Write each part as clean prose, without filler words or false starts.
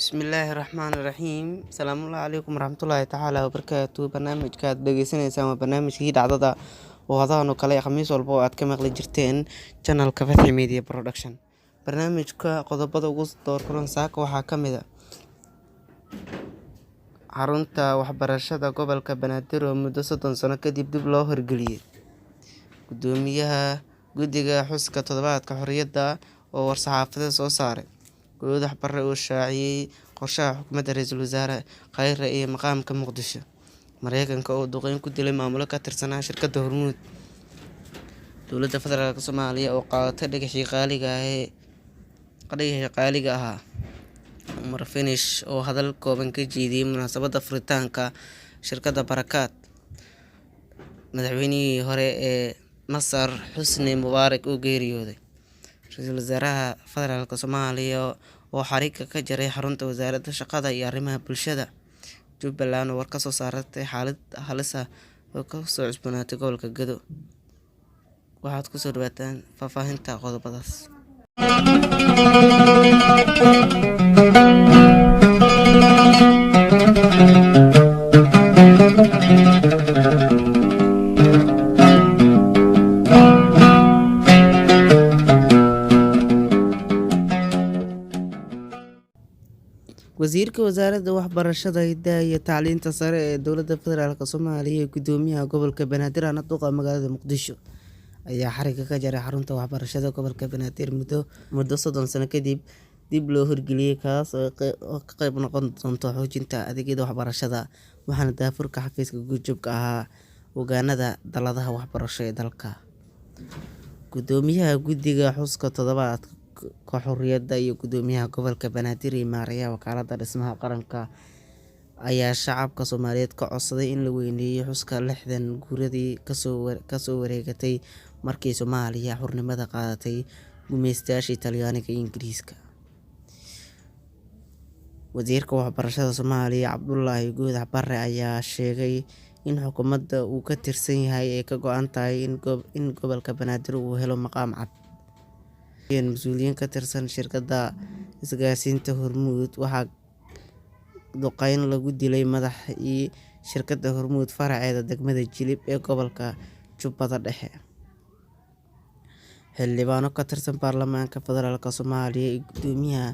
Bismillahirrahmanirrahiim. Salaamullahi calaykum waraxmatullaahi tacaala wabarakaatuh. Barnaamijka aad dhegeysaneysaan waa barnaamijkii dhacdada oo hadahan oo kale khamiis walba oo aad ka maqli jirteen channelka Fatxi Media Production. Barnaamijka qodobada ugu doorkulan saaka waxaa ka mid ah xarunta waxbarashada gobolka Banaadir oo muddo 30 sano kadib dib loo hirgeliyay. Gudoomiyaha guddiga xuska toddobaadka xorriyadda oo war-saxaafadeed soo saaray. Golaha Barre oo shaaciyay qorshaha xukuumadda Ra'iisul Wasaare Khayre iyo maqaamka Muqdisho. Mareykanka oo duqeyn ku dilay maamulo ka tirsanaa shirkadda Hormuud. Dowladda Federaalka Soomaaliya oo qaadatay dhagaxii qaaliga ahaa. Umar Finish oo hadal kooban ka jeediyay munaasabadda furitaanka shirkadda Barakaad. Madaxweynihii hore ee Masar Xusni Mubaarak oo geeriyooday. Ra'iisul Wasaaraha Federaalka Soomaaliya oo xariga ka jaray xarunta wasaaradda shaqada iyo arrimaha bulshada. Jubbaland oo war ka soo saartay xaalad halis ah oo ka soo cusboonaatay gobolka Gedo. Waxaad ku soo dhawaataan faahfaahinta qodobadaas. Wasiirka Wasaaradda Waxbarashada, Hidaha iyo Tacliinta Sare ee Dowladda Federaalka Soomaaliya iyo Gudoomiyaha Gobolka Banaadir Duqa magaalada Muqdisho ayaa xariga ka jaray xarunta waxbarashada gobolka Banaadir muddo 30 sano kadib dib loo hirgeliyay, kaas oo ka qayb noqon doonta xoojinta adeegyada waxbarashada, waxaana daafurka xafiiska guud-joogka ahaa hogaanada dalladaha waxbarasho ee dalka. Gudoomiyaha guddiga xuska toddobaadka xorriyadda iyo Gudoomiyaha Gobolka Banaadir iyo Maareeyaha Wakaaladda Dhismaha Qaranka ayaa shacabka Soomaaliyeed ka codsaday in la weyneeyo xuska 60 guuradii kasoo wareegatay markii Soomaaliya xornimada qaadatay gumeystayaashii Talyaaniga iyo Ingiriiska. Wasiirka Waxbarashada Soomaaliya Cabdullaahi Goodax Barre ayaa sheegay in xukuumadda uu ka tirsan yahay ay ka go'an tahay in gobolka Banaadir uu helo maqaam cad. Mas'uuliyiin ka tirsan shirkadda isgaarsiinta Hormuud waxaa duqeyn lagu dilay madaxii shirkadda Hormuud faraceeda degmada Jilib ee gobolka Jubbada Dhexe. Xildhibaano ka tirsan baarlamaanka Federaalka Soomaaliya iyo Gudoomiyaha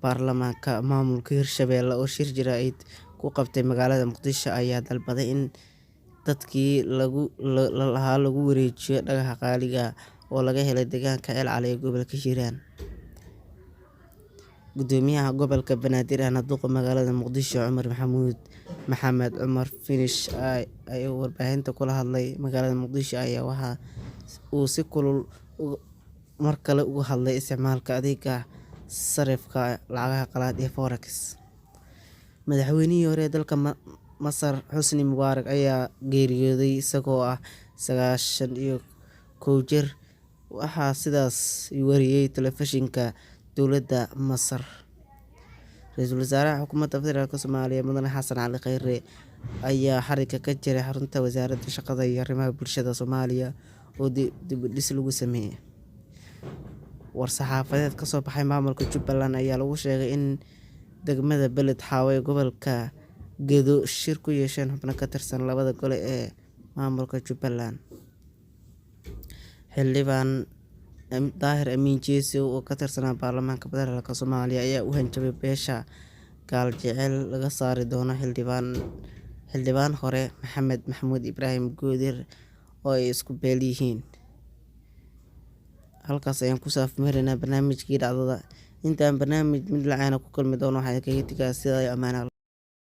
Baarlamaanka Maamulka Hirshabelle oo shir jaraa'id ku qabtay magaalada Muqdisho ayaa dalbaday in dadkii lagu wareejiyo dhagaxa qaaliga ah oo laga helay deegaanka El Cali ee gobolka Hiiraan. Gudoomiyaha Gobolka Banaadir Duqa magaalada Muqdisho Cumar Maxamed Cumar Finish oo warbaahinta kula hadlay magaalada Muqdisho ayaa waxa uu si kulul mar kale uga hadlay isticmaalka adeegga sarifka lacagaha qalaad ee Forex. Madaxweynihii hore ee dalka Masar Xusni Mubaarak ayaa geeriyooday isagoo ah 91 jir. Waxaa sidaas wariyay telefishinka dowladda Masar. Ra'iisul Wasaaraha Xukuumadda Federaalka Soomaaliya Mudane Xasan Cali Khayre ayaa xariga ka jaray xarunta wasaaradda shaqada iyo arrimaha bulshada Soomaaliya oo dib u dhis lagu sameeyay. War-saxaafadeed ka soo baxay maamulka Jubbaland ayaa lagu sheegay in degmada Beled Xaawo ee gobolka Gedo shir ku yeesheen xubno ka tirsan labada gole ee maamulka Jubbaland. Xildhibaan Daahir Amiin Jeesow oo ka tirsanaa baarlamaanka Federaalka Soomaaliya ayaa u hanjabay beesha Gaaljecel laga saari doono xildhibaan hore Maxamed Maxamuud Ibraahim Goodir oo ay isku beel yihiin. Halkaas ayaan ku saafmeeraynaa barnaamijkii dhacdada. Intaan barnaamij mid lacayna ku kulmi doono waxaan kaga tegaa sida ay ammaan